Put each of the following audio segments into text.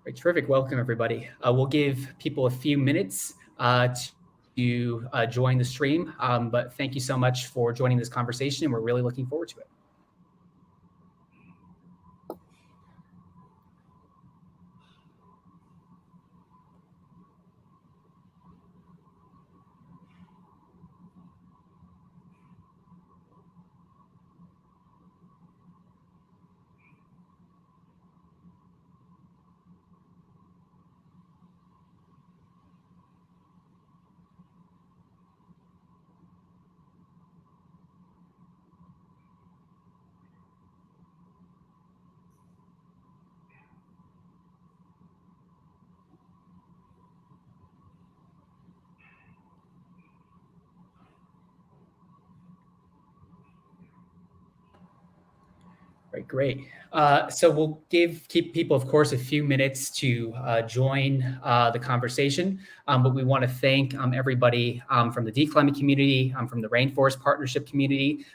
Great, terrific. Welcome, everybody. We'll give people a few minutes to join the stream, but thank you so much for joining this conversation, and we're really looking forward to it. Right, great. So we'll keep people, of course, a few minutes to join the conversation, but we want to thank everybody from the dClimate community, from the Rainforest Partnership community,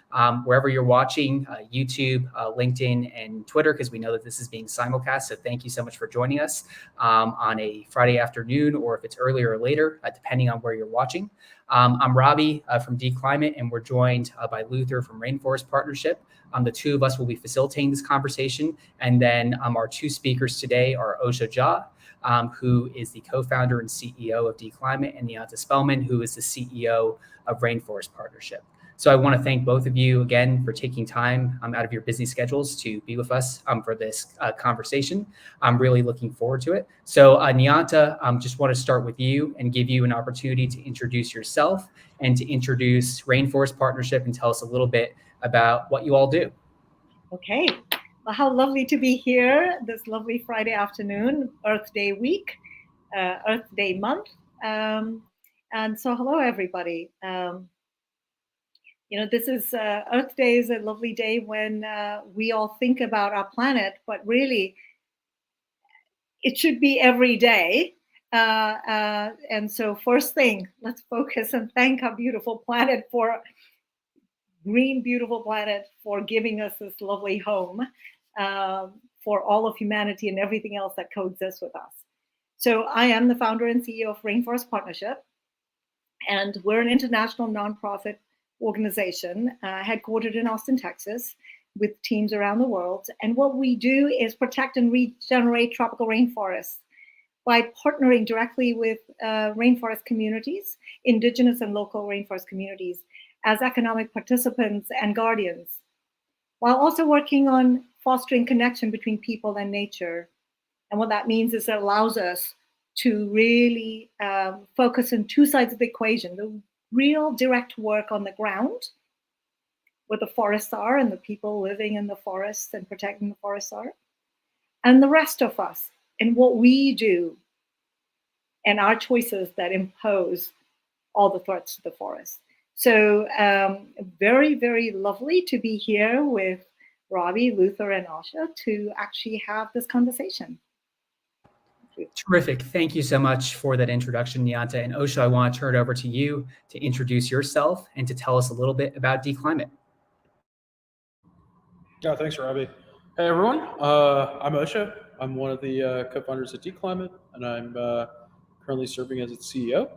wherever you're watching, YouTube, LinkedIn, and Twitter, because we know that this is being simulcast. So thank you so much for joining us on a Friday afternoon, or if it's earlier or later, depending on where you're watching. I'm Robbie from dClimate, and we're joined by Luther from Rainforest Partnership. The two of us will be facilitating this conversation. And then our two speakers today are Osho Jha, who is the co-founder and CEO of dClimate, and Niyanta Spelman, who is the CEO of Rainforest Partnership. So I want to thank both of you again for taking time out of your busy schedules to be with us for this conversation. I'm really looking forward to it. So Niyanta, just want to start with you and give you an opportunity to introduce yourself and to introduce Rainforest Partnership and tell us a little bit about what you all do. Okay. Well, how lovely to be here this lovely Friday afternoon, Earth Day week, Earth Day month. And so hello, everybody. This is Earth Day is a lovely day when we all think about our planet, but really it should be every day. And so first thing, let's focus and thank our beautiful planet for green, beautiful planet for giving us this lovely home for all of humanity and everything else that coexists with us. So I am the founder and CEO of Rainforest Partnership, and we're an international nonprofit organization headquartered in Austin, Texas, with teams around the world. And what we do is protect and regenerate tropical rainforests by partnering directly with rainforest communities, indigenous and local rainforest communities, as economic participants and guardians, while also working on fostering connection between people and nature. And what that means is it allows us to really focus on two sides of the equation: the real direct work on the ground, where the forests are and the people living in the forests and protecting the forests are, and the rest of us and what we do and our choices that impose all the threats to the forest. So very, very lovely to be here with Robbie, Luther, and Osho to actually have this conversation. Terrific. Thank you so much for that introduction, Niyanta. And Osho, I want to turn it over to you to introduce yourself and to tell us a little bit about dClimate. Yeah, thanks, Robbie. Hey, everyone. I'm Osho. I'm one of the co-founders of dClimate, and I'm currently serving as its CEO.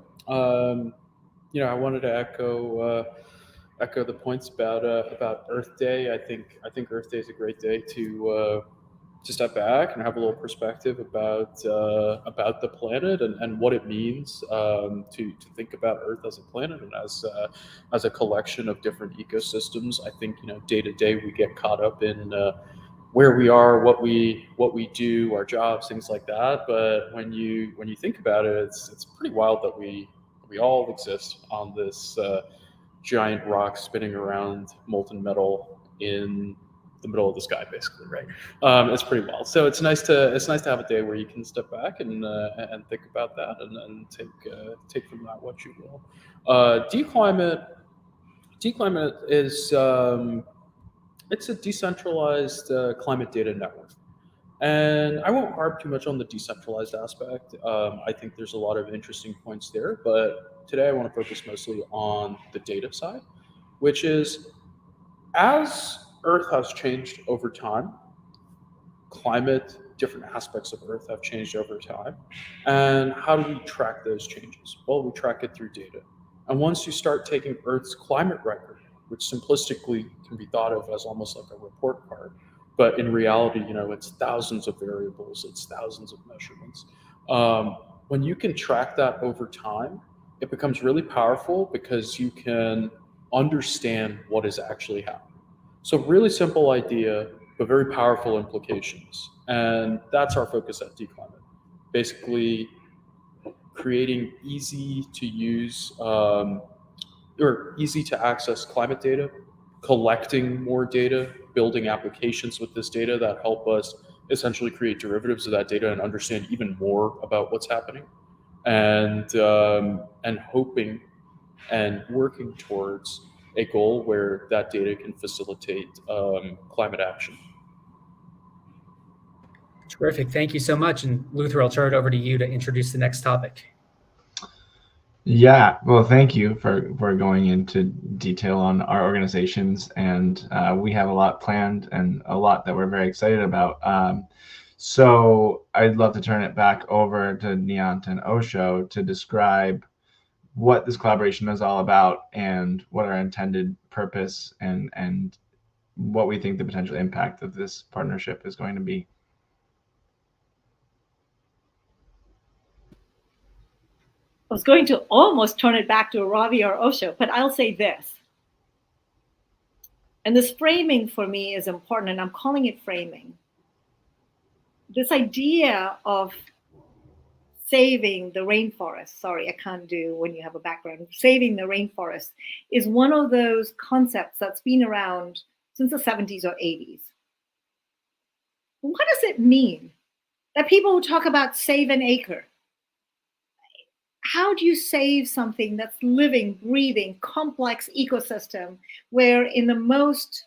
I wanted to echo the points about Earth Day. I think Earth Day is a great day to step back and have a little perspective about the planet and what it means to think about Earth as a planet and as a collection of different ecosystems. I think day to day we get caught up in where we are, what we do, our jobs, things like that. But when you think about it, it's pretty wild that we all exist on this giant rock spinning around molten metal in the middle of the sky, basically, right? It's pretty wild. So it's nice to have a day where you can step back and think about that and take from that what you will. dClimate is it's a decentralized climate data network. And I won't harp too much on the decentralized aspect. I think there's a lot of interesting points there, but today I want to focus mostly on the data side, which is as Earth has changed over time, climate different aspects of Earth have changed over time. And how do we track those changes? Well, we track it through data. And once you start taking Earth's climate record, which simplistically can be thought of as almost like a report card, but in reality, it's thousands of variables, it's thousands of measurements. When you can track that over time, it becomes really powerful because you can understand what is actually happening. So really simple idea, but very powerful implications. And that's our focus at dClimate. Basically creating easy to use or easy to access climate data, collecting more data, building applications with this data that help us essentially create derivatives of that data and understand even more about what's happening, and hoping and working towards a goal where that data can facilitate climate action. Terrific. Thank you so much. And Luther, I'll turn it over to you to introduce the next topic. Yeah, well, thank you for going into detail on our organizations, and we have a lot planned and a lot that we're very excited about. So I'd love to turn it back over to Niyanta and Osho to describe what this collaboration is all about and what our intended purpose and what we think the potential impact of this partnership is going to be. I was going to almost turn it back to Ravi or Osho, but I'll say this. And this framing for me is important, and I'm calling it framing. This idea of saving the rainforest, sorry, I can't do when you have a background, saving the rainforest is one of those concepts that's been around since the 70s or 80s. What does it mean that people who talk about save an acre? How do you save something that's living, breathing, complex ecosystem where in the most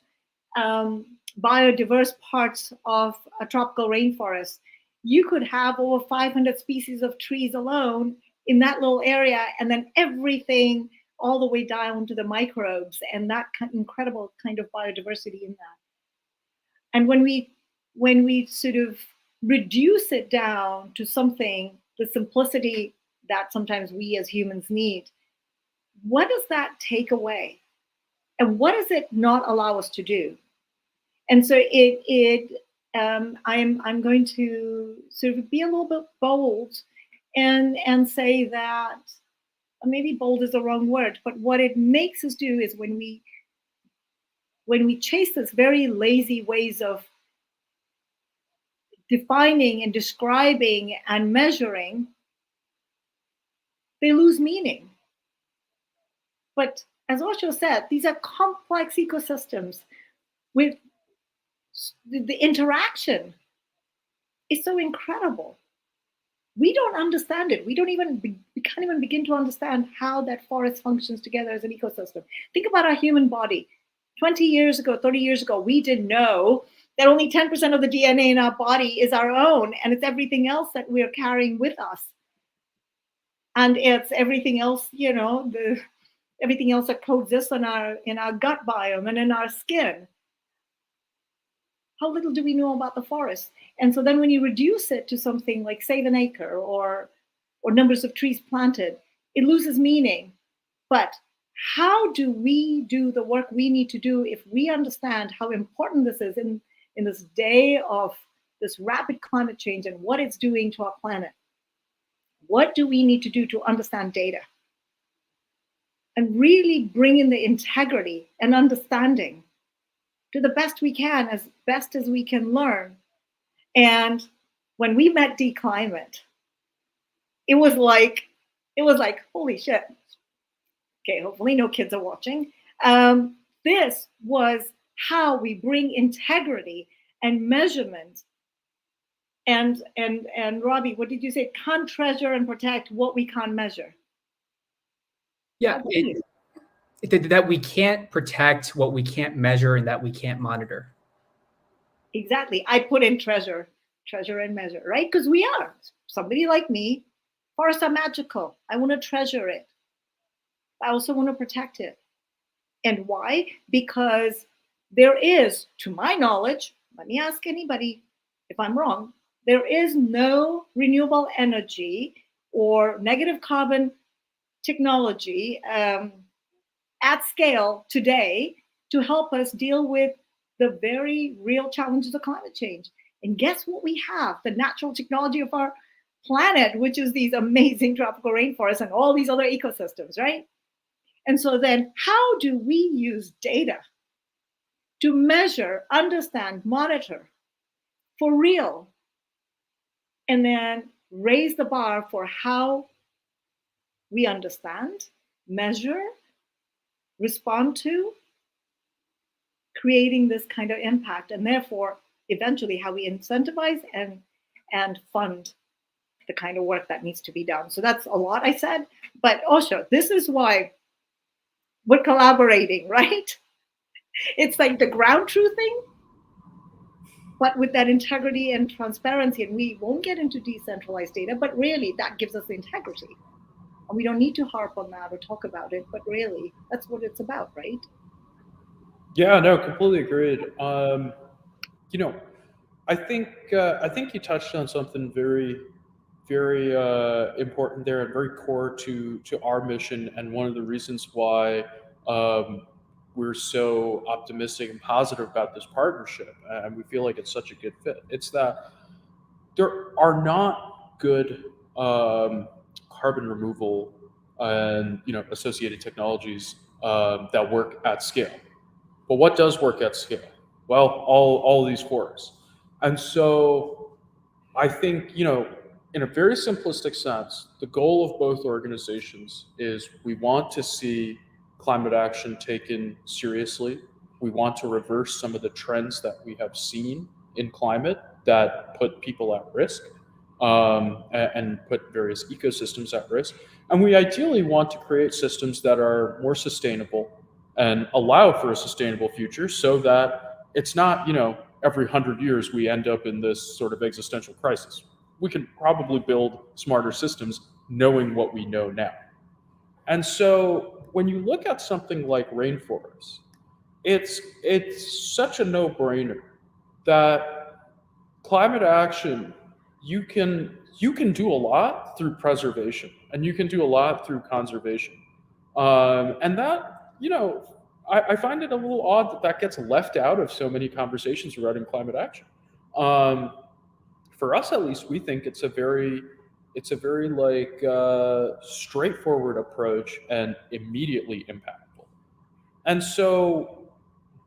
biodiverse parts of a tropical rainforest, you could have over 500 species of trees alone in that little area, and then everything all the way down to the microbes and that incredible kind of biodiversity in that. And when we sort of reduce it down to something, the simplicity that sometimes we as humans need, what does that take away? And what does it not allow us to do? And so I'm going to sort of be a little bit bold and say that, maybe bold is the wrong word, but what it makes us do is when we chase this very lazy ways of defining and describing and measuring, they lose meaning. But as Osho said, these are complex ecosystems with the interaction is so incredible. We don't understand it. We can't even begin to understand how that forest functions together as an ecosystem. Think about our human body. 20 years ago, 30 years ago, we didn't know that only 10% of the DNA in our body is our own, and it's everything else that we're carrying with us. And it's everything else, everything else that coexists in our gut biome and in our skin. How little do we know about the forest? And so then when you reduce it to something like save an acre or numbers of trees planted, it loses meaning. But how do we do the work we need to do if we understand how important this is in this day of this rapid climate change and what it's doing to our planet? What do we need to do to understand data? And really bring in the integrity and understanding to the best we can, as best as we can learn. And when we met dClimate, it was like, holy shit. Okay, hopefully no kids are watching. This was how we bring integrity and measurement. And Robbie, what did you say? Can't treasure and protect what we can't measure. Yeah, that we can't protect what we can't measure and that we can't monitor. Exactly. I put in treasure and measure, right? Because we are. Somebody like me, forests are magical. I want to treasure it. I also want to protect it. And why? Because there is, to my knowledge, let me ask anybody if I'm wrong, There is no renewable energy or negative carbon technology at scale today to help us deal with the very real challenges of climate change. And guess what we have? The natural technology of our planet, which is these amazing tropical rainforests and all these other ecosystems, right? And so then how do we use data to measure, understand, monitor for real, and then raise the bar for how we understand, measure, respond to, creating this kind of impact, and therefore eventually how we incentivize and fund the kind of work that needs to be done. So that's a lot I said, but Osho, this is why we're collaborating, right? It's like the ground truthing, but with that integrity and transparency. And we won't get into decentralized data, but really that gives us the integrity. And we don't need to harp on that or talk about it, but really that's what it's about, right? Yeah, no, completely agreed. You know, I think you touched on something very, very important there and very core to our mission, and one of the reasons why we're so optimistic and positive about this partnership, and we feel like it's such a good fit. It's that there are not good carbon removal and associated technologies that work at scale. But what does work at scale? Well, all of these forests. And so I think, in a very simplistic sense, the goal of both organizations is we want to see climate action taken seriously. We want to reverse some of the trends that we have seen in climate that put people at risk, and put various ecosystems at risk. And we ideally want to create systems that are more sustainable and allow for a sustainable future, so that it's not, every 100 years we end up in this sort of existential crisis. We can probably build smarter systems knowing what we know now. And so when you look at something like rainforests, it's such a no-brainer that climate action, you can do a lot through preservation, and you can do a lot through conservation. And that, I find it a little odd that that gets left out of so many conversations regarding climate action. For us, at least, we think it's a very like straightforward approach and immediately impactful. And so,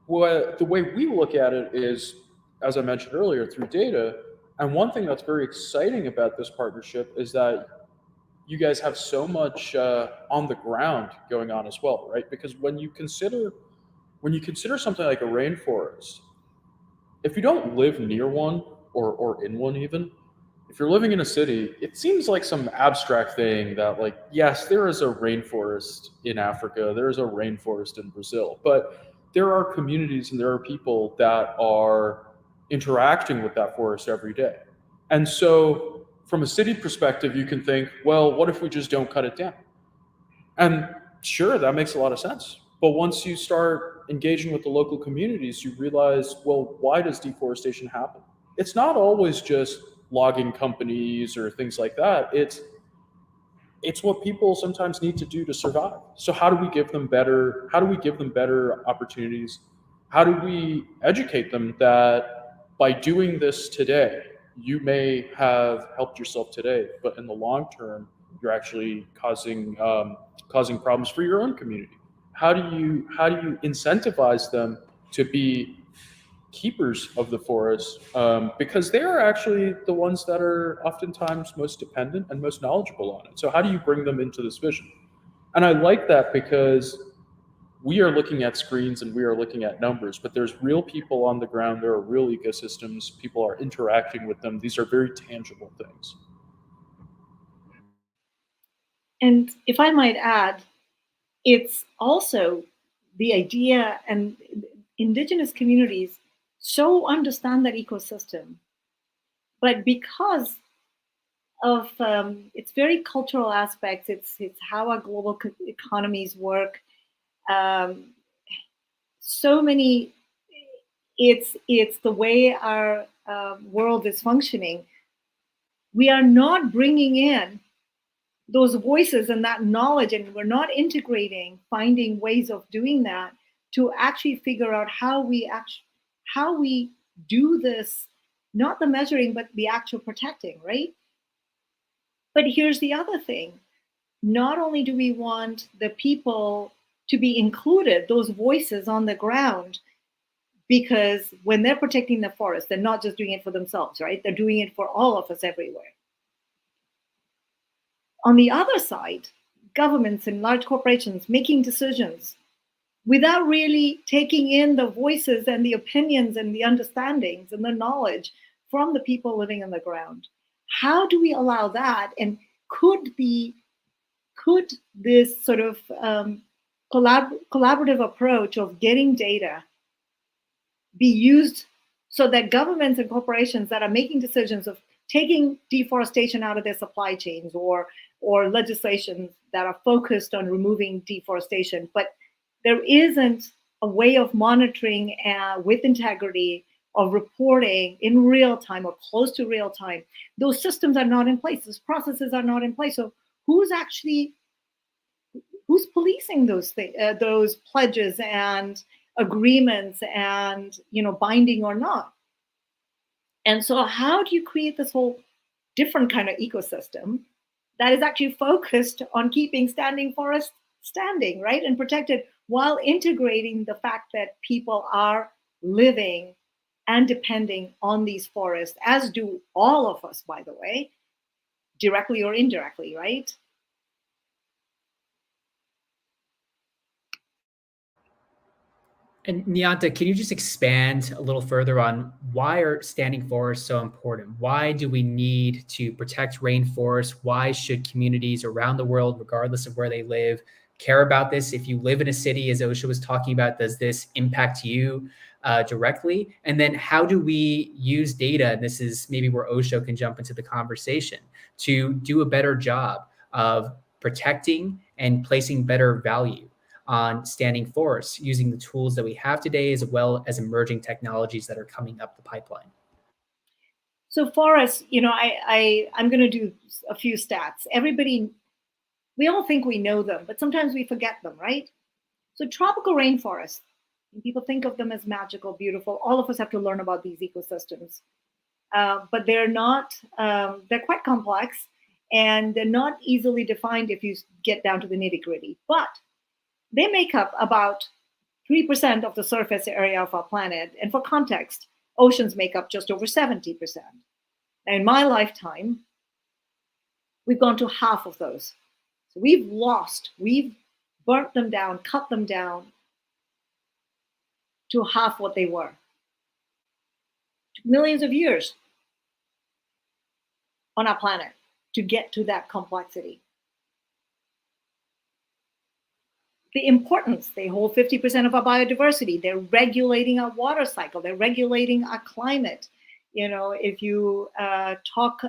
the way we look at it is, as I mentioned earlier, through data. And one thing that's very exciting about this partnership is that you guys have so much on the ground going on as well, right? Because when you consider something like a rainforest, if you don't live near one or in one even, if you're living in a city, it seems like some abstract thing that, like, yes, there is a rainforest in Africa, there is a rainforest in Brazil, but there are communities and there are people that are interacting with that forest every day. And so from a city perspective, you can think, well, what if we just don't cut it down? And sure, that makes a lot of sense. But once you start engaging with the local communities, you realize, well, why does deforestation happen? It's not always just logging companies or things like that. It's what people sometimes need to do to survive. So how do we give them better opportunities? How do we educate them that by doing this today, you may have helped yourself today, but in the long term, you're actually causing problems for your own community? How do you incentivize them to be keepers of the forest, because they are actually the ones that are oftentimes most dependent and most knowledgeable on it? So how do you bring them into this vision? And I like that, because we are looking at screens and we are looking at numbers, but there's real people on the ground. There are real ecosystems. People are interacting with them. These are very tangible things. And if I might add, it's also the idea, and indigenous communities so understand that ecosystem, but because of its very cultural aspects, it's how our global economies work. So many, it's the way our world is functioning. we are not bringing in those voices and that knowledge, and we're not integrating, finding ways of doing that to actually figure out how we do this, not the measuring, but the actual protecting, right? But here's the other thing. Not only do we want the people to be included, those voices on the ground, because when they're protecting the forest, they're not just doing it for themselves, right? They're doing it for all of us everywhere. On the other side, governments and large corporations making decisions without really taking in the voices and the opinions and the understandings and the knowledge from the people living on the ground. How do we allow that? And could this sort of collaborative approach of getting data be used so that governments and corporations that are making decisions of taking deforestation out of their supply chains, or legislation that are focused on removing deforestation, but there isn't a way of monitoring with integrity, of reporting in real time or close to real time. Those systems are not in place. Those processes are not in place. So who's policing those pledges and agreements, and binding or not? And so how do you create this whole different kind of ecosystem that is actually focused on keeping standing forests standing, right, and protected, while integrating the fact that people are living and depending on these forests, as do all of us, by the way, directly or indirectly, right? And Niyanta, can you just expand a little further on why are standing forests so important? Why do we need to protect rainforests? Why should communities around the world, regardless of where they live, care about this? If you live in a city, as Osho was talking about, does this impact you directly? And then how do we use data, and this is maybe where Osho can jump into the conversation, to do a better job of protecting and placing better value on standing forests using the tools that we have today, as well as emerging technologies that are coming up the pipeline? So forests, I'm going to do a few stats. We all think we know them, but sometimes we forget them, right? So tropical rainforests, people think of them as magical, beautiful. All of us have to learn about these ecosystems, but they're not. They're quite complex, and they're not easily defined if you get down to the nitty-gritty. But they make up about 3% of the surface area of our planet. And for context, oceans make up just over 70%. Now, in my lifetime, we've gone to half of those. So we've burnt them down, cut them down to half what they were. It took millions of years on our planet to get to that complexity. The importance, they hold 50% of our biodiversity. They're regulating our water cycle. They're regulating our climate. If you talk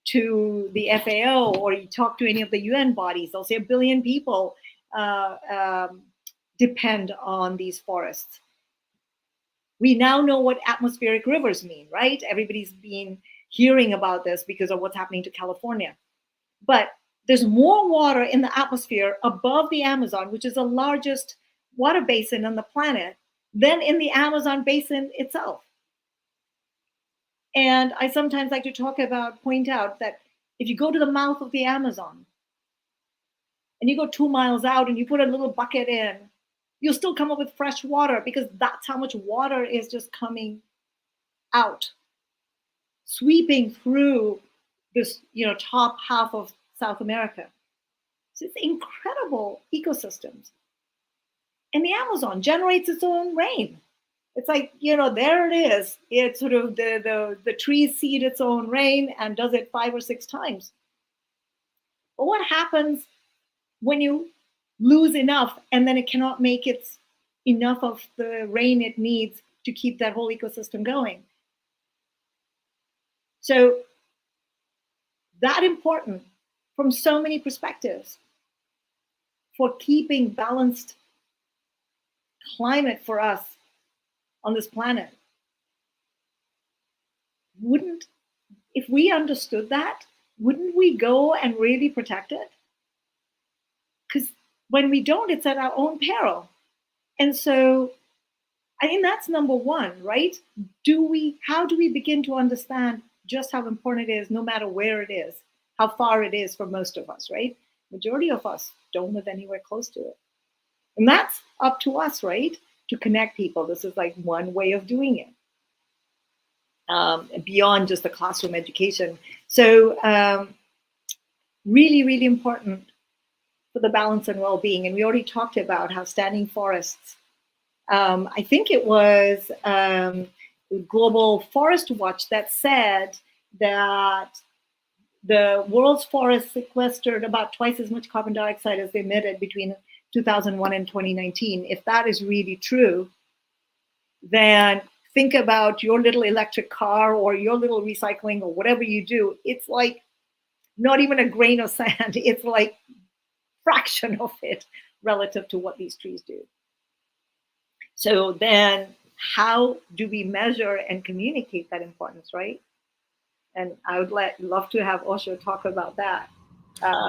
to the FAO, or you talk to any of the UN bodies, they'll say 1 billion people depend on these forests. We now know what atmospheric rivers mean, right? Everybody's been hearing about this because of what's happening to California. But there's more water in the atmosphere above the Amazon, which is the largest water basin on the planet, than in the Amazon basin itself. And I sometimes like to point out that if you go to the mouth of the Amazon and you go 2 miles out and you put a little bucket in, you'll still come up with fresh water, because that's how much water is just coming out, sweeping through this, top half of South America. So it's incredible ecosystems. And the Amazon generates its own rain. It's like, there it is. It's sort of the trees seed its own rain and does it 5 or 6 times. But what happens when you lose enough and then it cannot make enough of the rain it needs to keep that whole ecosystem going? So that important from so many perspectives for keeping balanced climate for us on this planet. if we understood that, wouldn't we go and really protect it? Because when we don't, it's at our own peril. And so I think that's number one, right? How do we begin to understand just how important it is, no matter where it is, how far it is for most of us, right? Majority of us don't live anywhere close to it. And that's up to us, right? To connect people. This is like one way of doing it. Beyond just the classroom education. So really, really important for the balance and well-being. And we already talked about how standing forests, I think it was Global Forest Watch that said that the world's forests sequestered about twice as much carbon dioxide as they emitted between 2001 and 2019. If that is really true, then think about your little electric car or your little recycling or whatever you do. It's like not even a grain of sand. It's like fraction of it relative to what these trees do. So then how do we measure and communicate that importance, right? And I would love to have Osho talk about that.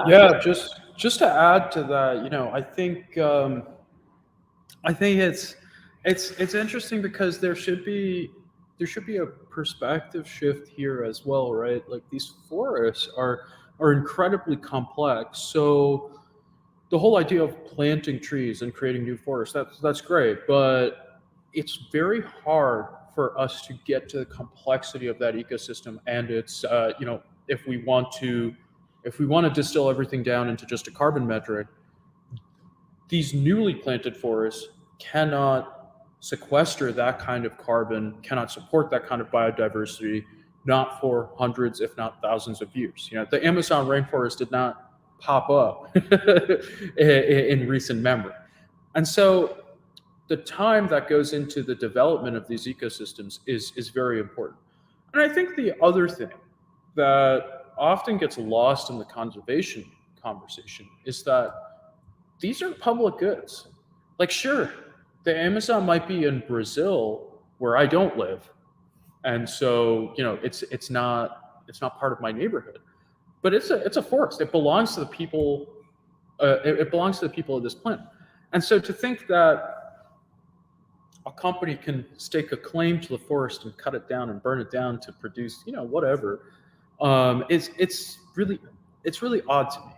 Yeah, just to add to that, I think it's interesting because there should be a perspective shift here as well, right? Like these forests are incredibly complex. So the whole idea of planting trees and creating new forests, that's great, but it's very hard for us to get to the complexity of that ecosystem. And it's if we want to distill everything down into just a carbon metric, these newly planted forests cannot sequester that kind of carbon, cannot support that kind of biodiversity, not for hundreds, if not thousands of years. The Amazon rainforest did not pop up in recent memory. And so the time that goes into the development of these ecosystems is very important. And I think the other thing that often gets lost in the conservation conversation is that these are public goods. Like, sure, the Amazon might be in Brazil where I don't live, and so it's not part of my neighborhood, but it's a forest. It belongs to the people. It belongs to the people of this planet. And so to think that a company can stake a claim to the forest and cut it down and burn it down to produce whatever, it's really odd to me.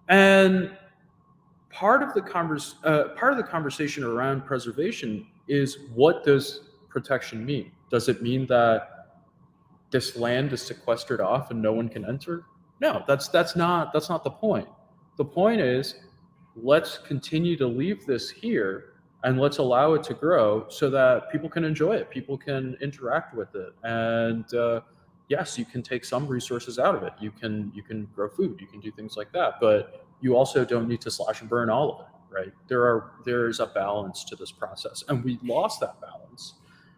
And part of the conversation around preservation is, what does protection mean? Does it mean that this land is sequestered off and no one can enter? No, that's not the point. The point is, let's continue to leave this here and let's allow it to grow so that people can enjoy it, people can interact with it, and yes, you can take some resources out of it. You can grow food, you can do things like that, but you also don't need to slash and burn all of it, right? There's a balance to this process, and we lost that balance,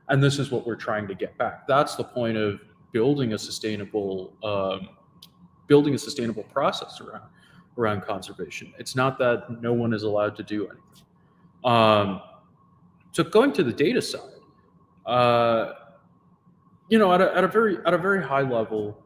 and this is what we're trying to get back. That's the point of building a sustainable process around conservation. It's not that no one is allowed to do anything. So going to the data side, at a very high level,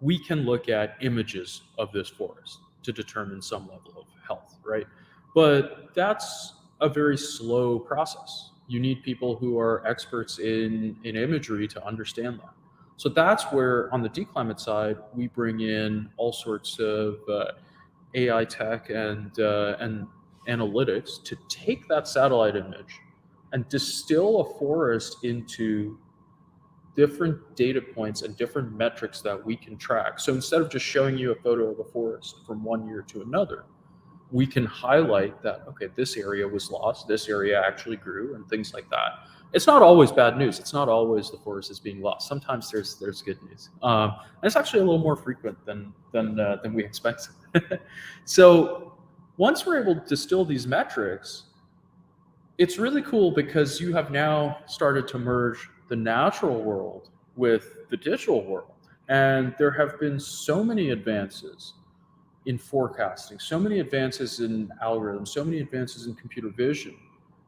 we can look at images of this forest to determine some level of health, right? But that's a very slow process. You need people who are experts in imagery to understand that. So that's where, on the dClimate side, we bring in all sorts of AI tech and analytics to take that satellite image and distill a forest into different data points and different metrics that we can track. So instead of just showing you a photo of a forest from one year to another, we can highlight that, okay, this area was lost, this area actually grew, and things like that. It's not always bad news. It's not always the forest is being lost. Sometimes there's good news. And it's actually a little more frequent than we expected. So once we're able to distill these metrics, it's really cool because you have now started to merge the natural world with the digital world. And there have been so many advances in forecasting, so many advances in algorithms, so many advances in computer vision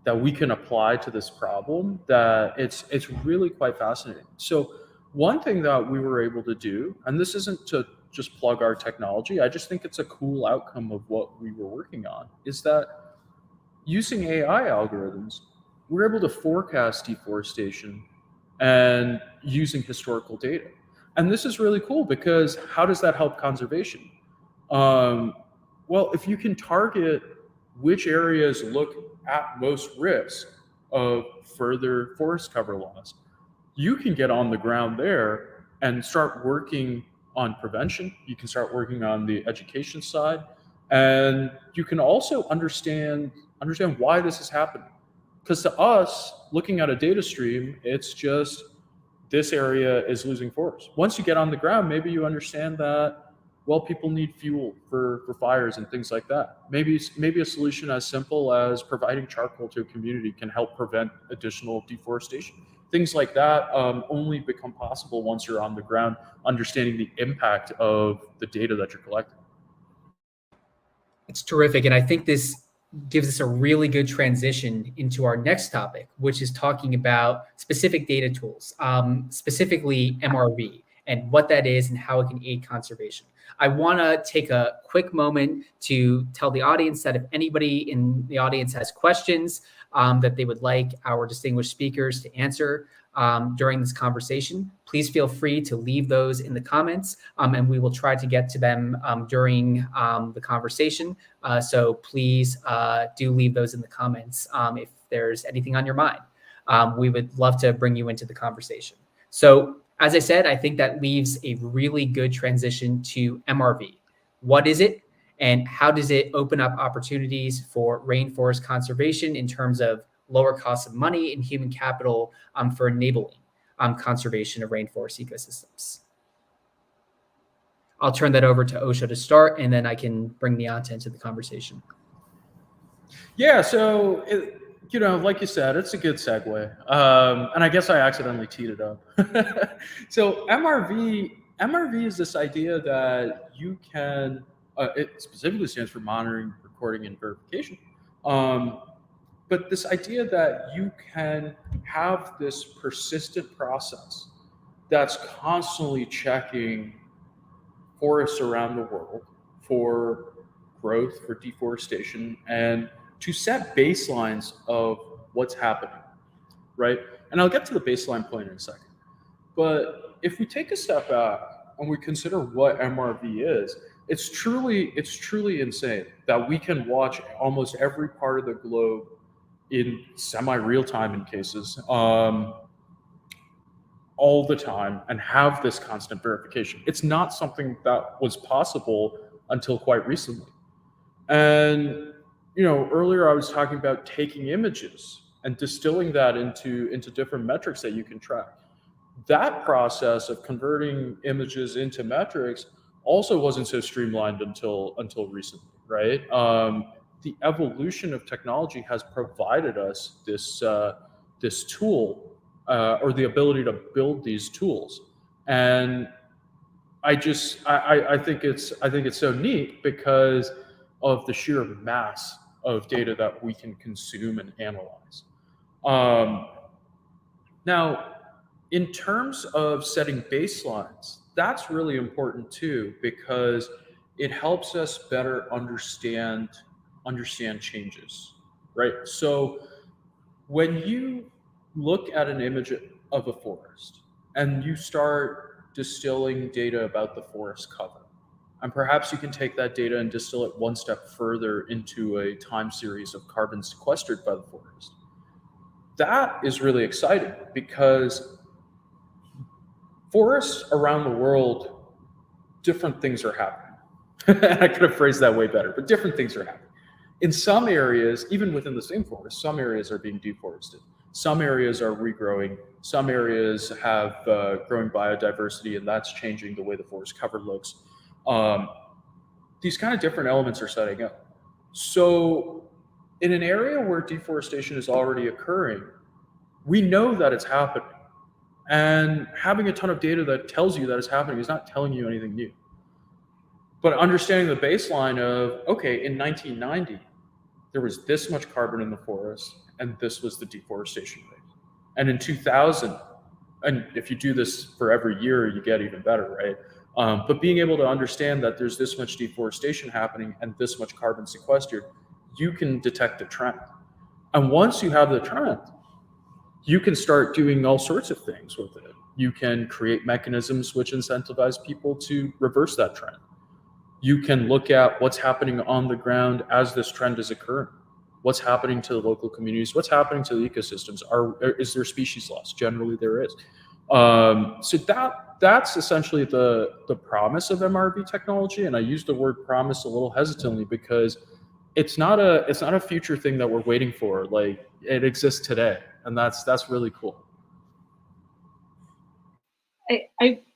that we can apply to this problem that it's really quite fascinating. So one thing that we were able to do, and this isn't to just plug our technology, I just think it's a cool outcome of what we were working on, is that using AI algorithms, we're able to forecast deforestation and using historical data. And this is really cool because how does that help conservation? Well, if you can target which areas look at most risk of further forest cover loss, you can get on the ground there and start working on prevention. You can start working on the education side, and you can also understand why this is happening. Because to us, looking at a data stream, it's just this area is losing forest. Once you get on the ground, maybe you understand that, well, people need fuel for fires and things like that. Maybe a solution as simple as providing charcoal to a community can help prevent additional deforestation. Things like that only become possible once you're on the ground, understanding the impact of the data that you're collecting. It's terrific. And I think this gives us a really good transition into our next topic, which is talking about specific data tools, specifically MRV, and what that is and how it can aid conservation. I want to take a quick moment to tell the audience that if anybody in the audience has questions that they would like our distinguished speakers to answer during this conversation, please feel free to leave those in the comments, and we will try to get to them during the conversation. So please do leave those in the comments if there's anything on your mind. We would love to bring you into the conversation. So as I said, I think that leaves a really good transition to MRV. What is it, and how does it open up opportunities for rainforest conservation in terms of lower costs of money and human capital for enabling conservation of rainforest ecosystems? I'll turn that over to Osho to start, and then I can bring Niyanta into the conversation. Yeah, so like you said, it's a good segue, and I guess I accidentally teed it up. So MRV is this idea that you can. It specifically stands for monitoring, recording, and verification. But this idea that you can have this persistent process that's constantly checking forests around the world for growth, for deforestation, and to set baselines of what's happening, right? And I'll get to the baseline point in a second. But if we take a step back and we consider what MRV is, it's truly insane that we can watch almost every part of the globe in semi-real time in cases, all the time, and have this constant verification. It's not something that was possible until quite recently. And earlier I was talking about taking images and distilling that into different metrics that you can track. That process of converting images into metrics also wasn't so streamlined until recently, right? The evolution of technology has provided us this tool or the ability to build these tools, and I think it's so neat because of the sheer mass of data that we can consume and analyze. Now, in terms of setting baselines, that's really important too, because it helps us better understand changes, right? So when you look at an image of a forest and you start distilling data about the forest cover, and perhaps you can take that data and distill it one step further into a time series of carbon sequestered by the forest, that is really exciting because forests around the world, different things are happening. I could have phrased that way better, but different things are happening. In some areas, even within the same forest, some areas are being deforested. Some areas are regrowing. Some areas have growing biodiversity, and that's changing the way the forest cover looks. These kind of different elements are setting up. So in an area where deforestation is already occurring, we know that it's happening. And having a ton of data that tells you that it's happening is not telling you anything new. But understanding the baseline of, okay, in 1990, there was this much carbon in the forest, and this was the deforestation rate. And in 2000, and if you do this for every year, you get even better, right? But being able to understand that there's this much deforestation happening and this much carbon sequestered, you can detect a trend. And once you have the trend, you can start doing all sorts of things with it. You can create mechanisms which incentivize people to reverse that trend. You can look at what's happening on the ground as this trend is occurring. What's happening to the local communities? What's happening to the ecosystems? Is there species loss? Generally, there is. So that's essentially the promise of MRV technology. And I use the word promise a little hesitantly because it's not a future thing that we're waiting for. Like, it exists today, and that's really cool.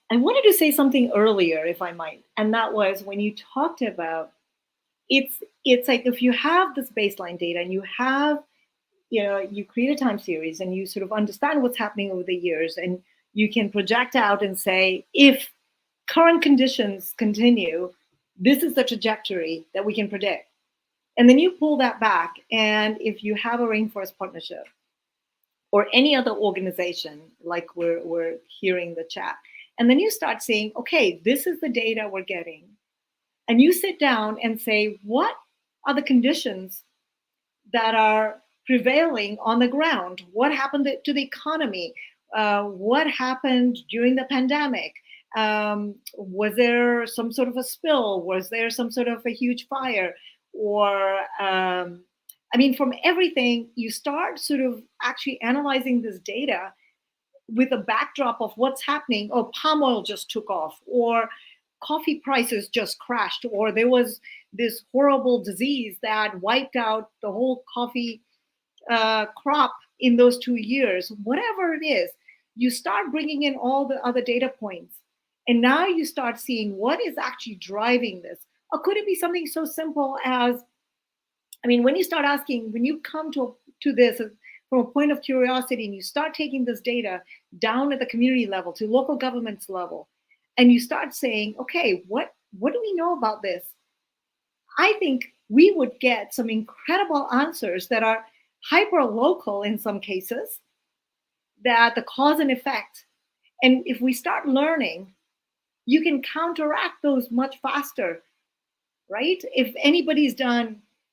I wanted to say something earlier, if I might, and that was when you talked about it's like if you have this baseline data and you have, you create a time series and you sort of understand what's happening over the years, and you can project out and say, if current conditions continue, this is the trajectory that we can predict. And then you pull that back, and if you have a Rainforest Partnership or any other organization, like we're hearing the chat, and then you start saying, okay, this is the data we're getting. And you sit down and say, what are the conditions that are prevailing on the ground? What happened to the economy? What happened during the pandemic? Was there some sort of a spill? Was there some sort of a huge fire? Or, from everything, you start sort of actually analyzing this data with a backdrop of what's happening. Oh, palm oil just took off, or coffee prices just crashed, or there was this horrible disease that wiped out the whole coffee crop in those 2 years. Whatever it is, you start bringing in all the other data points, and now you start seeing what is actually driving this. Or could it be something so simple as, when you start asking, when you come to this from a point of curiosity, and you start taking this data down at the community level to local governments level, and you start saying, okay, what do we know about this? I think we would get some incredible answers that are hyper local in some cases, that the cause and effect. And if we start learning, you can counteract those much faster, right? If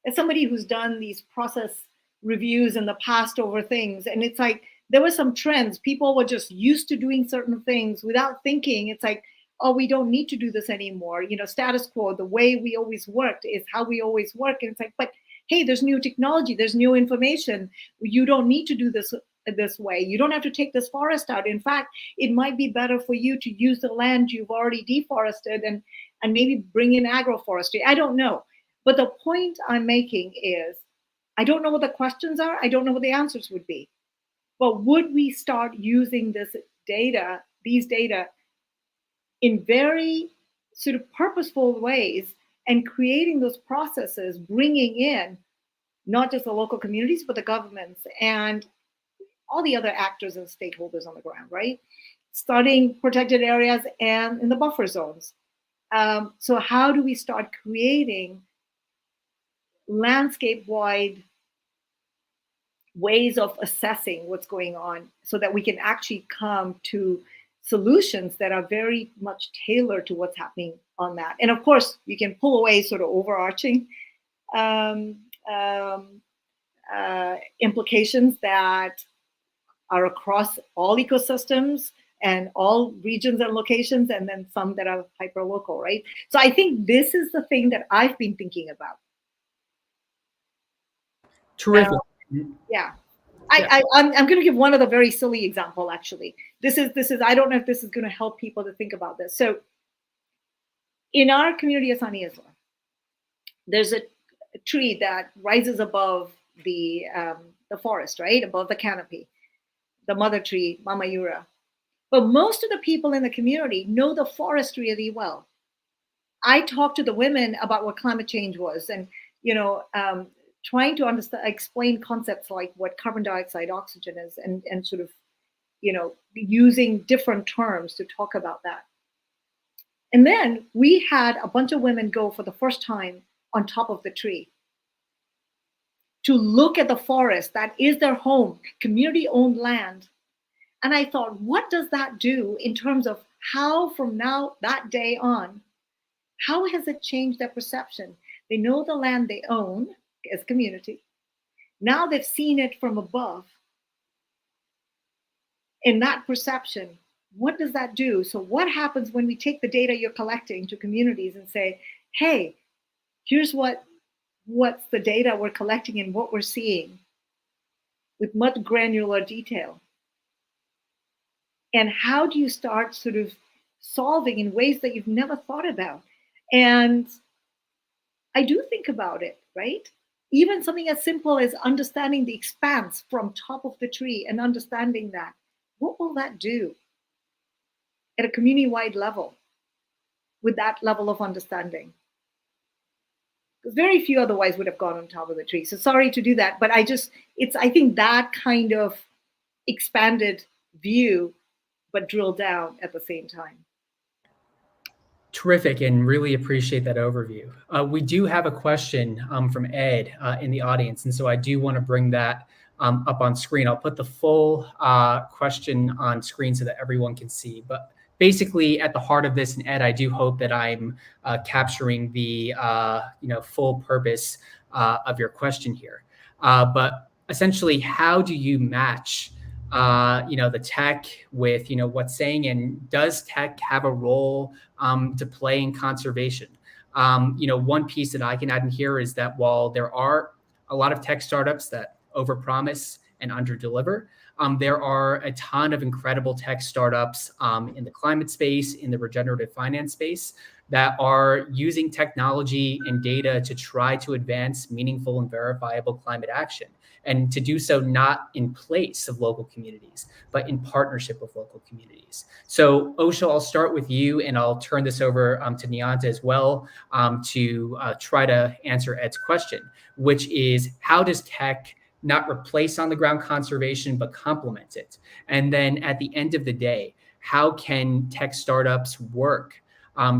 as somebody who's done these process reviews in the past over things, and it's like, there were some trends. People were just used to doing certain things without thinking. It's like, oh, we don't need to do this anymore. Status quo, the way we always worked is how we always work. And it's like, but hey, there's new technology, there's new information. You don't need to do this way. You don't have to take this forest out. In fact, it might be better for you to use the land you've already deforested and maybe bring in agroforestry. I don't know. But the point I'm making is, I don't know what the questions are. I don't know what the answers would be. But would we start using these data in very sort of purposeful ways, and creating those processes, bringing in not just the local communities, but the governments and all the other actors and stakeholders on the ground, right? Starting protected areas and in the buffer zones. So how do we start creating landscape-wide ways of assessing what's going on, so that we can actually come to solutions that are very much tailored to what's happening on that? And of course, you can pull away sort of overarching implications that are across all ecosystems and all regions and locations, and then some that are hyper local, right? So I think this is the thing that I've been thinking about. Terrific. Yeah. I'm going to give one other very silly example, actually. This is I don't know if this is going to help people to think about this. So in our community of San Isla, there's a tree that rises above the forest, right? Above the canopy, the mother tree, Mama Yura. But most of the people in the community know the forest really well. I talked to the women about what climate change was, and, trying to explain concepts like what carbon dioxide, oxygen is, and sort of, using different terms to talk about that. And then we had a bunch of women go for the first time on top of the tree to look at the forest that is their home, community-owned land, And I thought, what does that do in terms of how from now, that day on, how has it changed their perception? They know the land they own as community. Now they've seen it from above. In that perception, what does that do? So what happens when we take the data you're collecting to communities and say, hey, here's what's the data we're collecting and what we're seeing with much granular detail? And how do you start sort of solving in ways that you've never thought about? And I do think about it, right? Even something as simple as understanding the expanse from top of the tree and understanding that. What will that do at a community-wide level with that level of understanding? Because very few otherwise would have gone on top of the tree. So sorry to do that, but I think that kind of expanded view, but drill down at the same time. Terrific, and really appreciate that overview. We do have a question from Ed in the audience, and so I do want to bring that up on screen. I'll put the full question on screen so that everyone can see. But basically, at the heart of this, and Ed, I do hope that I'm capturing the full purpose of your question here. But essentially, how do you match the tech with what's saying, and does tech have a role to play in conservation? One piece that I can add in here is that while there are a lot of tech startups that overpromise and underdeliver, there are a ton of incredible tech startups in the climate space, in the regenerative finance space, that are using technology and data to try to advance meaningful and verifiable climate action. And to do so not in place of local communities, but in partnership with local communities. So Osho, I'll start with you, and I'll turn this over to Niyanta as well to try to answer Ed's question, which is, how does tech not replace on-the-ground conservation, but complement it? And then at the end of the day, how can tech startups work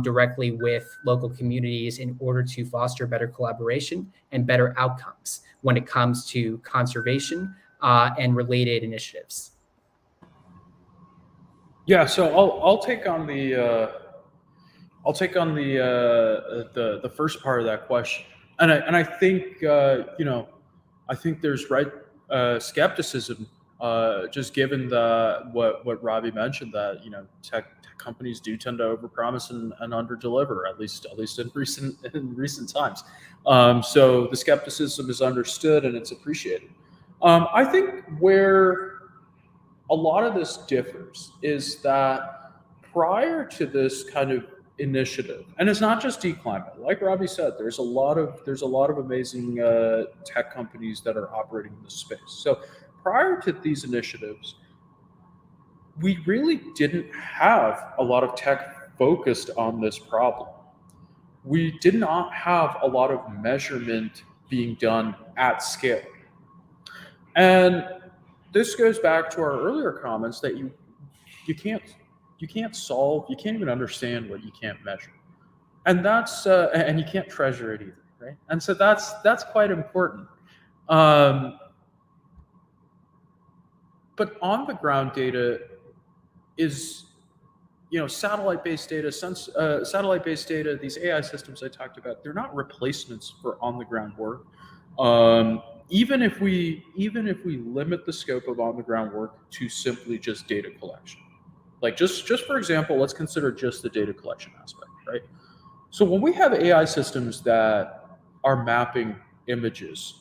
directly with local communities in order to foster better collaboration and better outcomes when it comes to conservation and related initiatives? Yeah, so I'll take on the first part of that question, and I think I think there's skepticism, just given what Robbie mentioned, that tech companies do tend to overpromise and underdeliver, at least in recent times. So the skepticism is understood and it's appreciated. I think where a lot of this differs is that prior to this kind of initiative, and it's not just dClimate, like Robbie said, there's a lot of amazing tech companies that are operating in this space. So prior to these initiatives, we really didn't have a lot of tech focused on this problem. We did not have a lot of measurement being done at scale. And this goes back to our earlier comments that you can't even understand what you can't measure. And that's and you can't treasure it either, right? And so that's quite important. But on the ground data is, satellite-based data, these AI systems I talked about, they're not replacements for on-the-ground work. Even if we limit the scope of on-the-ground work to simply just data collection, like just for example, let's consider just the data collection aspect, right? So when we have AI systems that are mapping images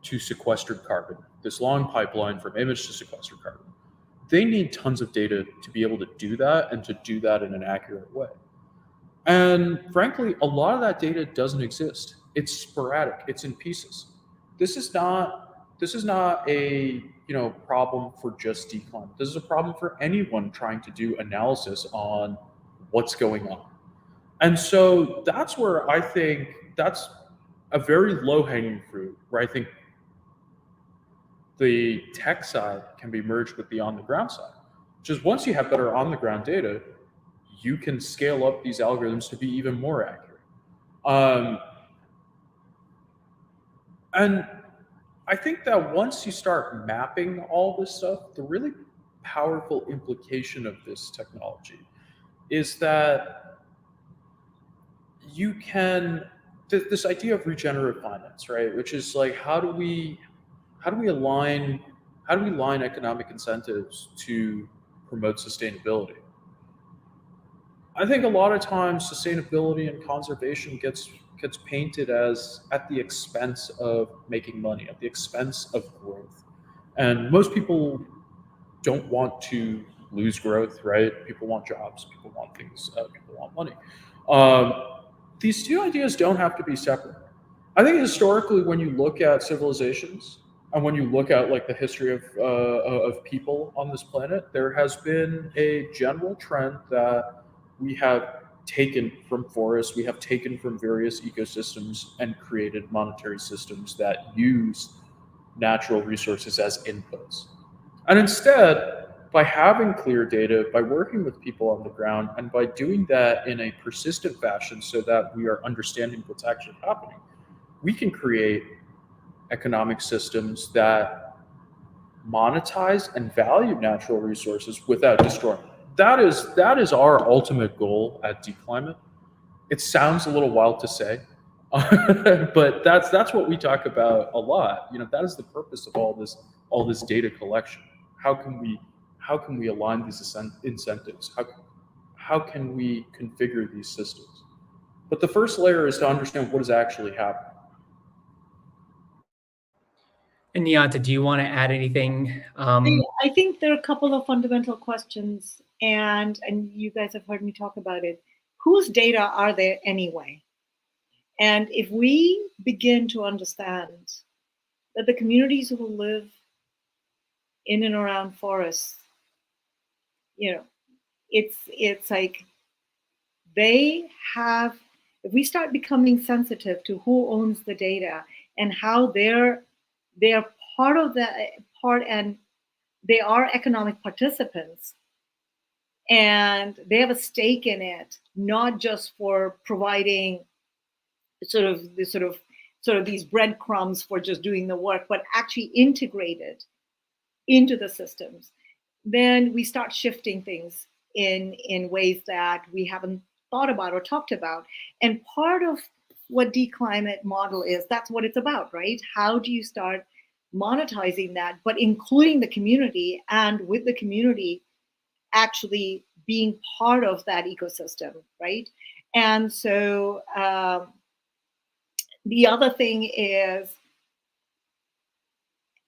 to sequestered carbon, this long pipeline from image to sequestered carbon, they need tons of data to be able to do that, and to do that in an accurate way. And frankly, a lot of that data doesn't exist. It's sporadic. It's in pieces. This is not a problem for just dClimate. This is a problem for anyone trying to do analysis on what's going on. And so that's where I think that's a very low-hanging fruit, where I think the tech side can be merged with the on-the-ground side. Which is, once you have better on-the-ground data, you can scale up these algorithms to be even more accurate. And I think that once you start mapping all this stuff, the really powerful implication of this technology is that you can, this idea of regenerative finance, right? Which is like, how do we align economic incentives to promote sustainability? I think a lot of times sustainability and conservation gets painted as at the expense of making money, at the expense of growth. And most people don't want to lose growth, right? People want jobs, people want things, people want money. These two ideas don't have to be separate. I think historically, when you look at civilizations and when you look at like the history of people on this planet, there has been a general trend that we have taken from forests, we have taken from various ecosystems and created monetary systems that use natural resources as inputs. And instead, by having clear data, by working with people on the ground, and by doing that in a persistent fashion so that we are understanding what's actually happening, we can create economic systems that monetize and value natural resources without destroying them. That is our ultimate goal at dClimate. It sounds a little wild to say, but that's what we talk about a lot. You know, that is the purpose of all this data collection. How can we align these incentives? How can we configure these systems? But the first layer is to understand what is actually happening. And Niyanta, do you want to add anything? I think there are a couple of fundamental questions, and you guys have heard me talk about it. Whose data are there anyway? And if we begin to understand that the communities who live in and around forests, you know, it's like they have, if we start becoming sensitive to who owns the data and how they're part of the part, and they are economic participants and they have a stake in it, not just for providing sort of these breadcrumbs for just doing the work, but actually integrated into the systems, then we start shifting things in ways that we haven't thought about or talked about. And part of what dClimate model is, that's what it's about, right? How do you start monetizing that, but including the community, and with the community actually being part of that ecosystem, right? And so the other thing is,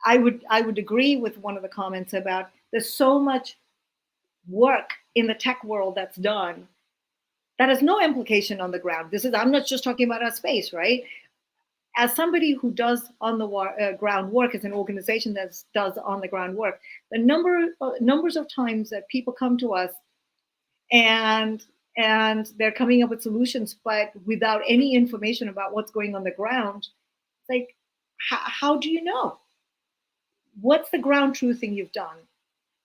I would agree with one of the comments about there's so much work in the tech world that's done that has no implication on the ground. I'm not just talking about our space, right? As somebody who does on the ground work, as an organization that does on the ground work, the numbers of times that people come to us and they're coming up with solutions, but without any information about what's going on the ground, it's like, how do you know? What's the ground truthing you've done?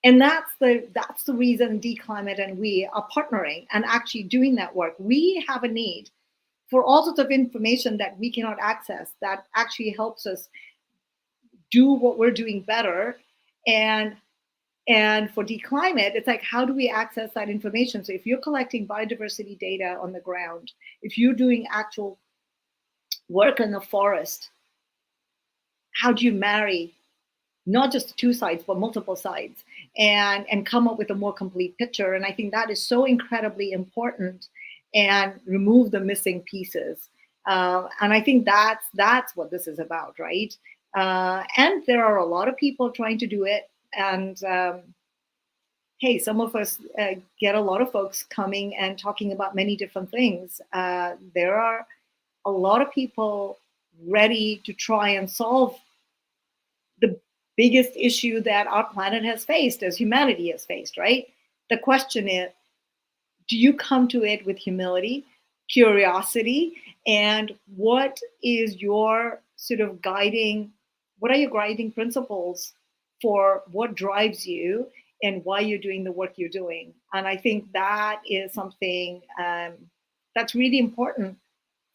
And that's the reason dClimate and we are partnering and actually doing that work. We have a need for all sorts of information that we cannot access that actually helps us do what we're doing better. And for dClimate, it's like, how do we access that information? So if you're collecting biodiversity data on the ground, if you're doing actual work in the forest, how do you marry not just two sides, but multiple sides, and come up with a more complete picture? And I think that is so incredibly important, and remove the missing pieces. And I think that's what this is about, right? And there are a lot of people trying to do it. And hey, some of us get a lot of folks coming and talking about many different things. There are a lot of people ready to try and solve the biggest issue that our planet has faced, as humanity has faced, right? The question is, do you come to it with humility, curiosity, and what is your sort of what are your guiding principles for what drives you and why you're doing the work you're doing? And I think that is something that's really important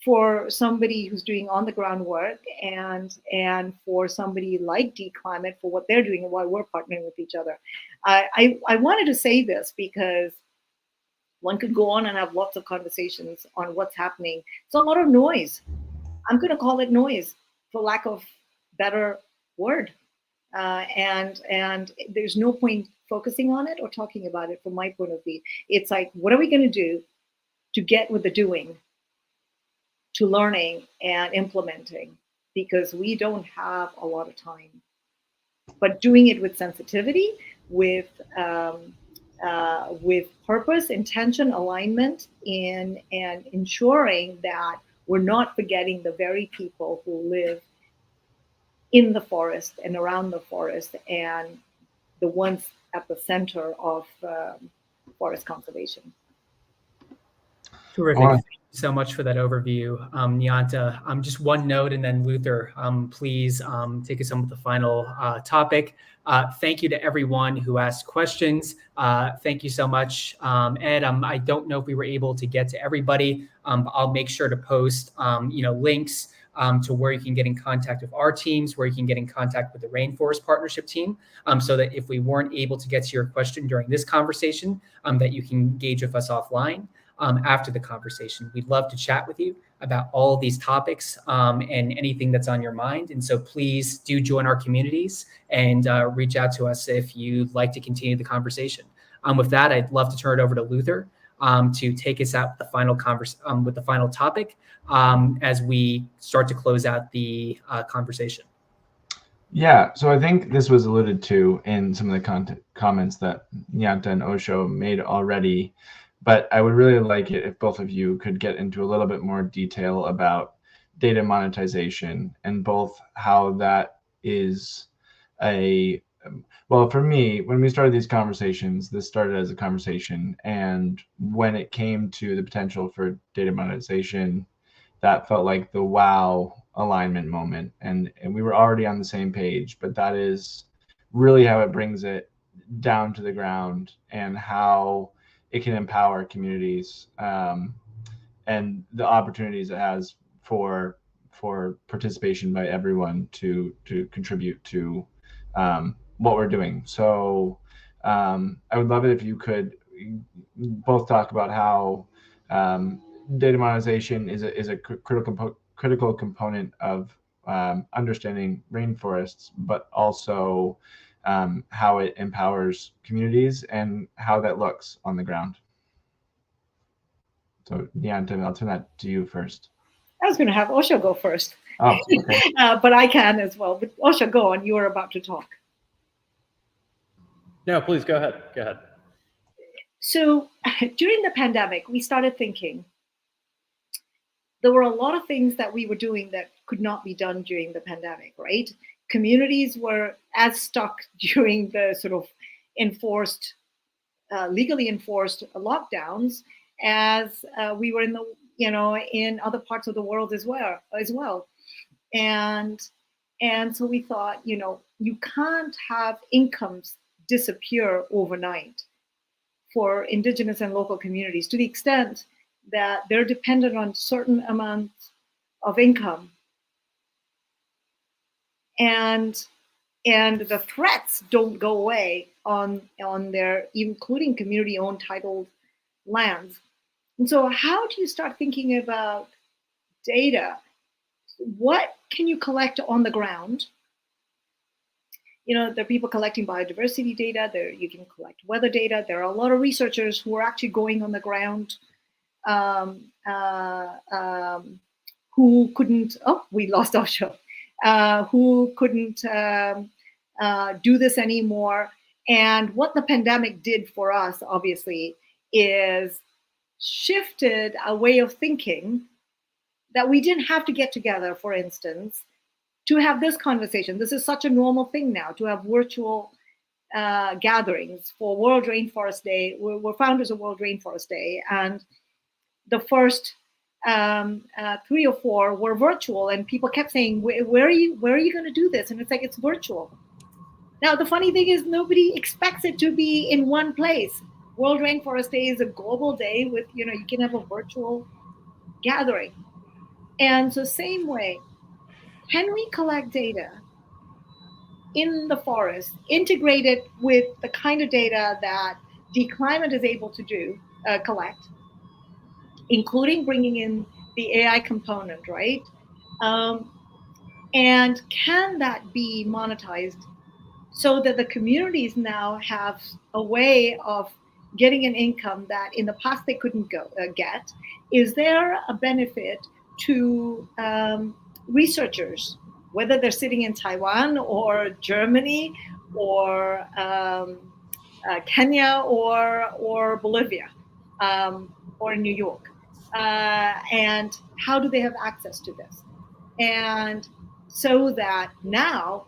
for somebody who's doing on the ground work, and for somebody like dClimate for what they're doing and why we're partnering with each other. I wanted to say this because one could go on and have lots of conversations on what's happening. It's a lot of noise. I'm going to call it noise for lack of better word. And there's no point focusing on it or talking about it from my point of view. It's like, what are we going to do to get with the doing, to learning and implementing? Because we don't have a lot of time. But doing it with sensitivity, with purpose, intention, alignment, and ensuring that we're not forgetting the very people who live in the forest and around the forest and the ones at the center of forest conservation. Terrific. Thank you so much for that overview, Niyanta. Just one note, and then Luther, please take us on with the final topic. Thank you to everyone who asked questions. Thank you so much, Ed. I don't know if we were able to get to everybody. I'll make sure to post, links to where you can get in contact with our teams, where you can get in contact with the Rainforest Partnership team, so that if we weren't able to get to your question during this conversation, that you can engage with us offline. After the conversation, we'd love to chat with you about all of these topics and anything that's on your mind. And so please do join our communities and reach out to us if you'd like to continue the conversation. With that, I'd love to turn it over to Luther to take us out with the final topic as we start to close out the conversation. Yeah, so I think this was alluded to in some of the comments that Niyanta and Osho made already. But I would really like it if both of you could get into a little bit more detail about data monetization and both how that is well, for me, when we started these conversations, this started as a conversation. And when it came to the potential for data monetization, that felt like the wow alignment moment. And we were already on the same page, but that is really how it brings it down to the ground and how it can empower communities and the opportunities it has for participation by everyone to contribute to what we're doing. So I would love it if you could both talk about how data monetization is a critical component of understanding rainforests, but also how it empowers communities and how that looks on the ground. So Niyanta, I'll turn that to you first. I was going to have Osho go first. Oh, okay. But I can as well. But Osho, go on. You were about to talk. No, please go ahead. Go ahead. So during the pandemic, we started thinking there were a lot of things that we were doing that could not be done during the pandemic, right? Communities were as stuck during the sort of legally enforced lockdowns as we were in other parts of the world as well. And so we thought, you can't have incomes disappear overnight for indigenous and local communities to the extent that they're dependent on certain amounts of income. And the threats don't go away on their, including community-owned titled lands. And so how do you start thinking about data? What can you collect on the ground? There are people collecting biodiversity data. You can collect weather data. There are a lot of researchers who are actually going on the ground who couldn't, we lost Osho, who couldn't do this anymore. And what the pandemic did for us, obviously, is shifted a way of thinking that we didn't have to get together, for instance, to have this conversation. This is such a normal thing now, to have virtual gatherings for World Rainforest Day. We're founders of World Rainforest Day, and the first 3 or 4 were virtual, and people kept saying, where are you going to do this? And it's like, it's virtual. Now, the funny thing is nobody expects it to be in one place. World Rainforest Day is a global day with, you can have a virtual gathering. And so same way, can we collect data in the forest, integrate it with the kind of data that dClimate is able to collect, including bringing in the AI component, right? And can that be monetized so that the communities now have a way of getting an income that in the past they couldn't get? Is there a benefit to researchers, whether they're sitting in Taiwan or Germany or Kenya or Bolivia or New York? And how do they have access to this? And so that now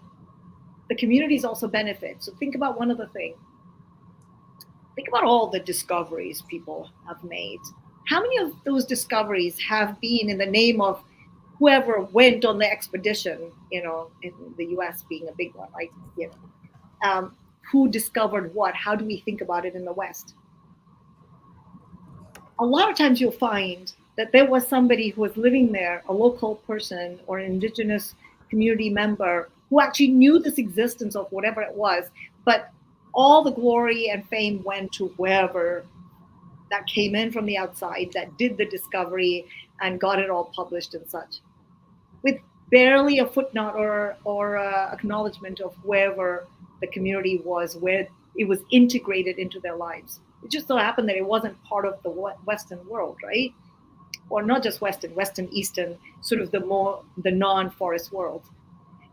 the communities also benefit. So think about one other thing. Think about all the discoveries people have made. How many of those discoveries have been in the name of whoever went on the expedition, in the US being a big one, right? Who discovered what? How do we think about it in the West? A lot of times you'll find that there was somebody who was living there, a local person or an indigenous community member who actually knew this existence of whatever it was, but all the glory and fame went to whoever that came in from the outside that did the discovery and got it all published and such, with barely a footnote or acknowledgement of whoever the community was, where it was integrated into their lives. It just so happened that it wasn't part of the Western world, right? Or not just Western, Eastern, sort of the non-forest world.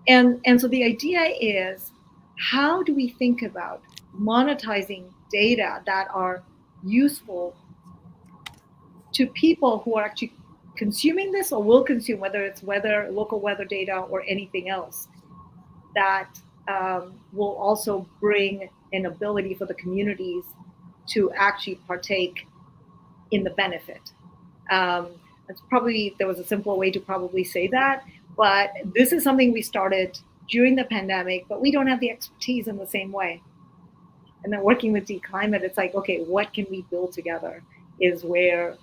And so the idea is, how do we think about monetizing data that are useful to people who are actually consuming this or will consume, whether it's local weather data or anything else, that will also bring an ability for the communities to actually partake in the benefit. There was a simpler way to probably say that, but this is something we started during the pandemic, but we don't have the expertise in the same way. And then working with dClimate, it's like, okay, what can we build together is where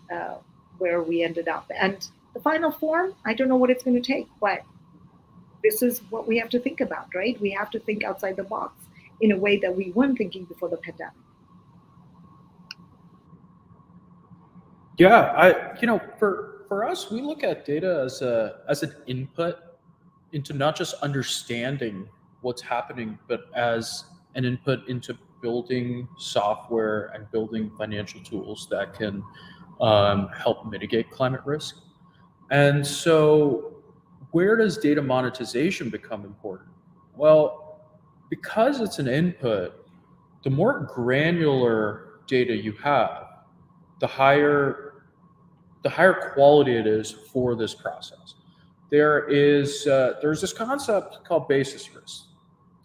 we ended up. And the final form, I don't know what it's going to take, but this is what we have to think about, right? We have to think outside the box in a way that we weren't thinking before the pandemic. Yeah, for us, we look at data as an input into not just understanding what's happening, but as an input into building software and building financial tools that can help mitigate climate risk. And so where does data monetization become important? Well, because it's an input, the more granular data you have, the higher quality it is for this process. There's this concept called basis risk.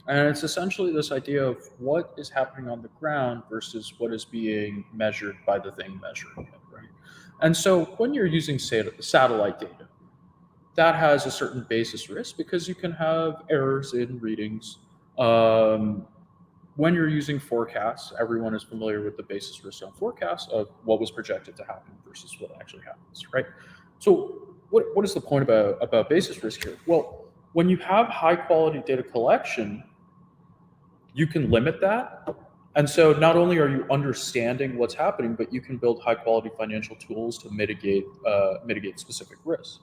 And it's essentially this idea of what is happening on the ground versus what is being measured by the thing measuring it, right? And so when you're using satellite data, that has a certain basis risk because you can have errors in readings. When you're using forecasts, everyone is familiar with the basis risk on forecasts of what was projected to happen versus what actually happens, right? So what is the point about basis risk here? Well, when you have high quality data collection, you can limit that. And so not only are you understanding what's happening, but you can build high quality financial tools to mitigate specific risks.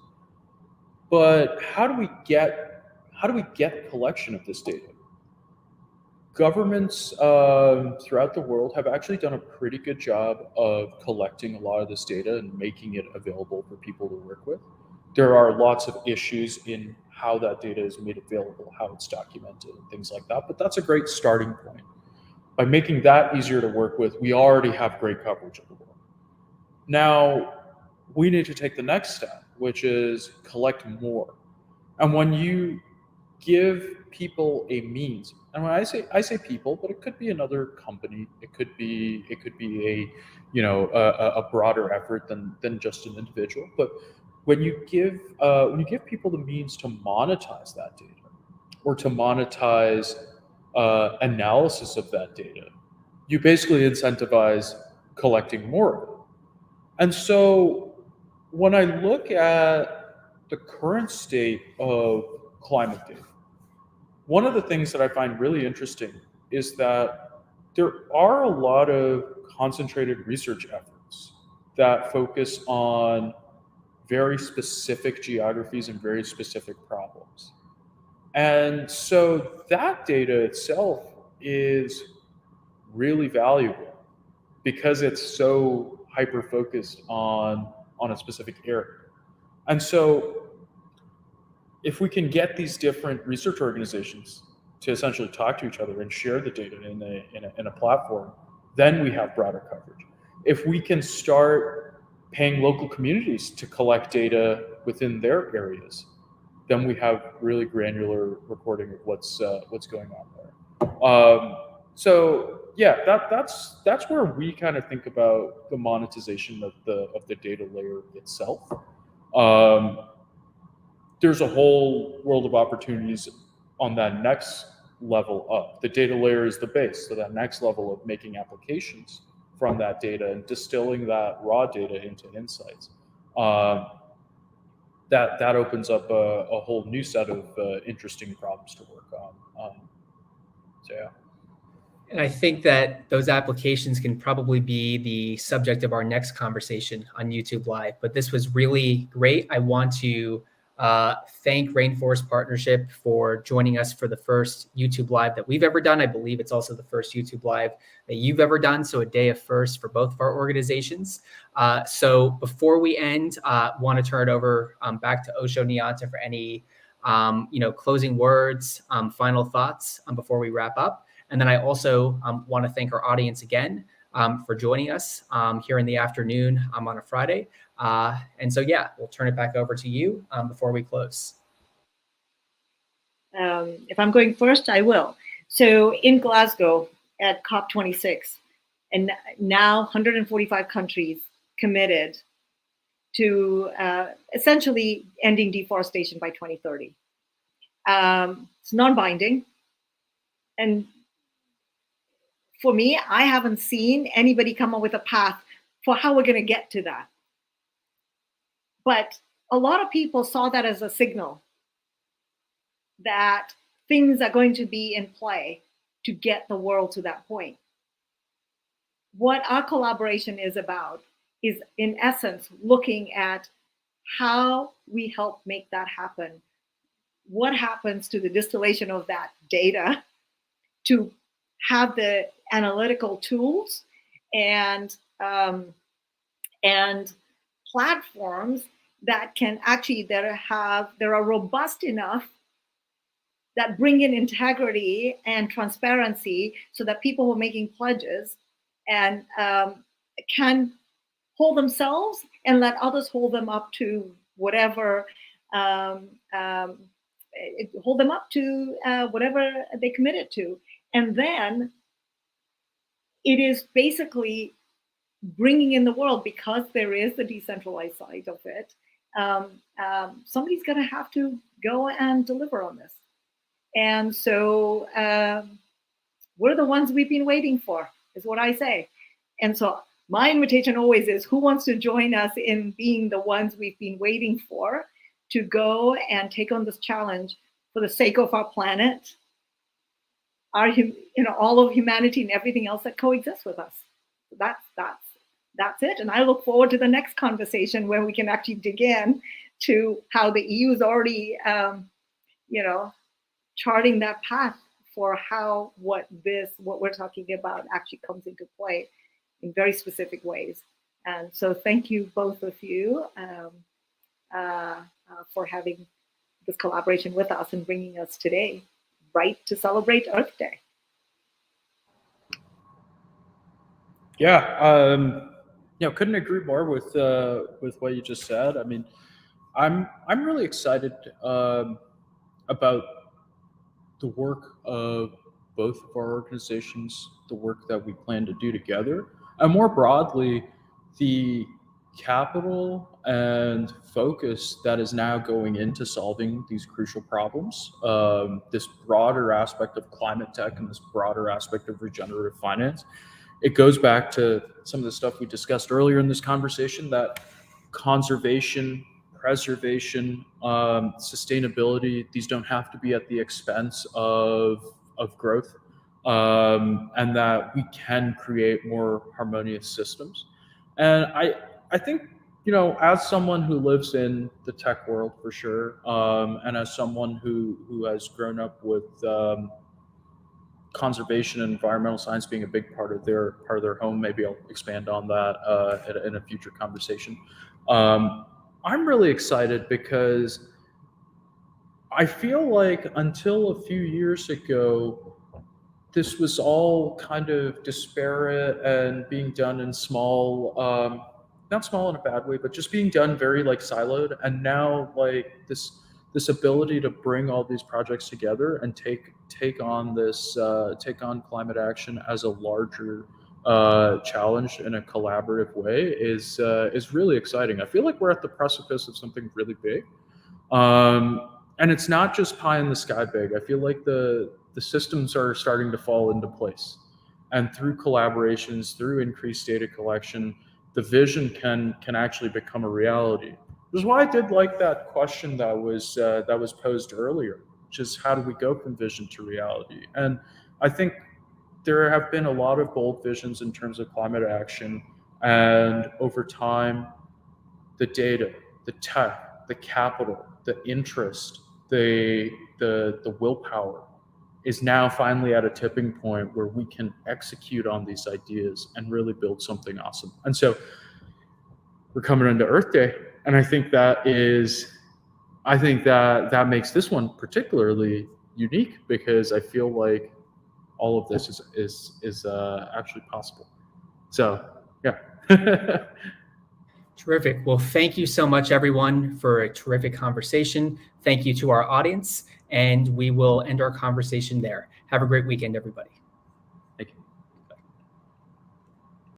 But how do we get collection of this data? Governments throughout the world have actually done a pretty good job of collecting a lot of this data and making it available for people to work with. There are lots of issues in how that data is made available, how it's documented, and things like that. But that's a great starting point. By making that easier to work with, we already have great coverage of the world. Now, we need to take the next step, which is collect more. And when you give people a means, and when I say people, but it could be another company, it could be a broader effort than just an individual. But when you give people the means to monetize that data or to monetize analysis of that data, you basically incentivize collecting more of it. And so when I look at the current state of climate data, one of the things that I find really interesting is that there are a lot of concentrated research efforts that focus on very specific geographies and very specific problems. And so that data itself is really valuable because it's so hyper focused on a specific area. And so if we can get these different research organizations to essentially talk to each other and share the data in a platform, then we have broader coverage. If we can start paying local communities to collect data within their areas, then we have really granular reporting of what's going on there. So yeah, that's where we kind of think about the monetization of the data layer itself. There's a whole world of opportunities on that next level up. The data layer is the base, so that next level of making applications from that data and distilling that raw data into insights. That opens up a whole new set of interesting problems to work on. So yeah. And I think that those applications can probably be the subject of our next conversation on YouTube Live. But this was really great. I want to thank Rainforest Partnership for joining us for the first YouTube Live that we've ever done. I believe it's also the first YouTube Live that you've ever done. So a day of first for both of our organizations. So before we end, want to turn it over back to Osho Niyanta for any closing words, final thoughts before we wrap up. And then I also want to thank our audience again for joining us here in the afternoon on a Friday. And so, yeah, we'll turn it back over to you before we close. If I'm going first, I will. So in Glasgow at COP26, and now 145 countries committed to essentially ending deforestation by 2030. It's non-binding. And for me, I haven't seen anybody come up with a path for how we're going to get to that. But a lot of people saw that as a signal that things are going to be in play to get the world to that point. What our collaboration is about is, in essence, looking at how we help make that happen. What happens to the distillation of that data to have the analytical tools and platforms that can actually that are robust enough, that bring in integrity and transparency, so that people who are making pledges and can hold themselves and let others hold them up to whatever whatever they committed to. And then it is basically bringing in the world, because there is the decentralized side of it. Somebody's going to have to go and deliver on this. And so we're the ones we've been waiting for, is what I say. And so my invitation always is, who wants to join us in being the ones we've been waiting for to go and take on this challenge for the sake of our planet, all of humanity and everything else that coexists with us. That's it. And I look forward to the next conversation where we can actually dig in to how the EU is already, charting that path for how what we're talking about actually comes into play in very specific ways. And so thank you, both of you, for having this collaboration with us and bringing us today, right to celebrate Earth Day. Yeah, couldn't agree more with what you just said. I mean, I'm really excited about the work of both of our organizations, the work that we plan to do together, and more broadly, the capital and focus that is now going into solving these crucial problems. This broader aspect of climate tech and this broader aspect of regenerative finance. It goes back to some of the stuff we discussed earlier in this conversation, that conservation, preservation, sustainability. These don't have to be at the expense of growth, and that we can create more harmonious systems. And I think, as someone who lives in the tech world for sure, and as someone who has grown up with conservation and environmental science being a big part of their home, maybe I'll expand on that in a future conversation. I'm really excited because I feel like until a few years ago, this was all kind of disparate and being done in small, not small in a bad way, but just being done very like siloed. And now like this ability to bring all these projects together and take on climate action as a larger challenge in a collaborative way is really exciting. I feel like we're at the precipice of something really big. And it's not just pie in the sky big. I feel like the systems are starting to fall into place. And through collaborations, through increased data collection, the vision can actually become a reality. Which is why I did like that question that was posed earlier, which is how do we go from vision to reality? And I think there have been a lot of bold visions in terms of climate action, and over time, the data, the tech, the capital, the interest, the willpower is now finally at a tipping point where we can execute on these ideas and really build something awesome. And so we're coming into Earth Day, and I think that makes this one particularly unique because I feel like all of this is actually possible. So yeah. Terrific. Well, thank you so much, everyone, for a terrific conversation. Thank you to our audience, and we will end our conversation there. Have a great weekend, everybody.